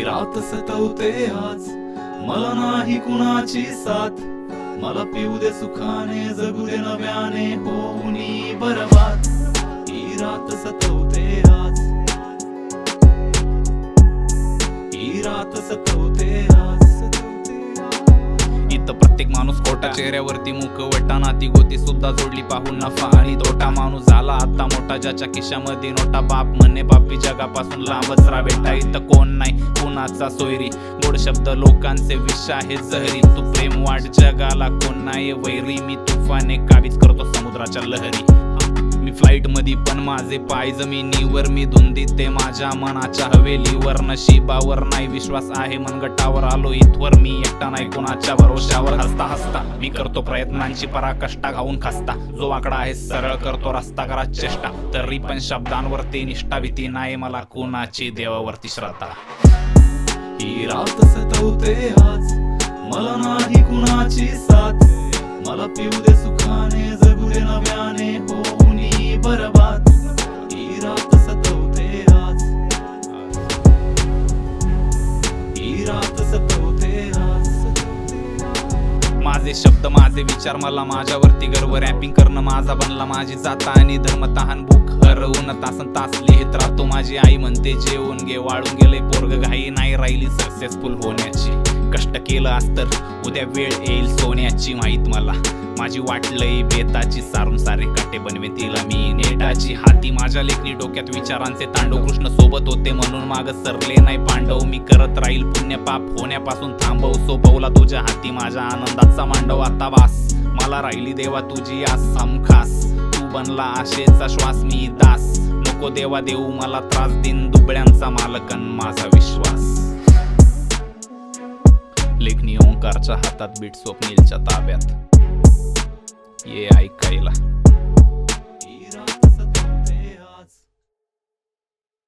ही रात सतवते आज, मला नाही कुणाची साथ, मला पिऊ दे सुखाने, जगू दे नव्याने, होऊनी बरबाद. ही रात सतवते आज, ही रात सतवते आज. इथं प्रत्येक माणूस खोटा, चेहऱ्यावरती मुखवटा, नाती गोती सुद्धा जोडली पाहून नफा आणि तोटा. माणूस झाला आता मोठा, ज्याच्या खिशामध्ये नोटा, बाप म्हणणे पापी, जगापासून लांबच रा बेटा. इथं कोण नाही कुणाचा सोयरी, गोड शब्द लोकांचे विष आहे जहरी. तू प्रेम वाट जगाला, कोण नाही वैरी, मी तुफाने काबीज करतो समुद्राच्या लहरी. मी फ्लाईट मध्ये पण माझे पाय जमिनीवर, मी धुंदीत ते माझ्या मनाच्या हवेलीवर. नशिबावर नाही विश्वास आहे मनगटावर, आलो इथवर मी एकटा नाही कोणाच्या भरोशावर. हसता हसता मी करतो प्रयत्नांची पराकाष्ठा, गाऊन खसता जो आकडा आहे सरळ करतो रस्ता, करा चेष्टा. तरी पण शब्दांवरती निष्ठा, भीती नाही मला कुणाची, देवावरती श्रद्धा. ही रात सतवते आज, मला नाही कुणाची साथ, मला पिऊ दे सुखाने, जगू दे नव्याने, होऊनी बरबाद. ही रात सतवते आज, ही रात सतवते आज. माझे शब्द माझे विचार, मला माझ्यावरती गर्व, रॅपिंग करणं माझा बनला माझी जाता आणि धर्म. तहान भूक हरवून तासन तास लिहित राहतो, माझी आई म्हणते जेवून घे, वाळून गेले पोरग, घाई नाही राहिली सक्सेसफुल होण्याची. कष्ट केलं असतर उद्या वेळ येईल सोन्याची, माहीत मला माझी वाट लई बेताची, सारून सारे काटे बनवेन तिला मी नेटाची. हाती माझ्या लेखणी, डोक्यात विचारांचे तांडव, कृष्ण सोबत होते म्हणून माग सरले नाही पांडव. मी करत राहील पुण्य पाप होण्यापासून थांबव, सोपवला तुझ्या हाती माझ्या आनंदाचा मांडव. आता वास मला राहिली देवा तुझी आस हमखास, तू बनला आशेचा श्वास, मी दास. नको देवा देऊ मला त्रास, दिन दुबळ्यांचा मालकन माझा विश्वास. लेखणी ओंकारच्या हातात, बीट स्वप्नीलच्या ताब्यात, ये ऐकायला.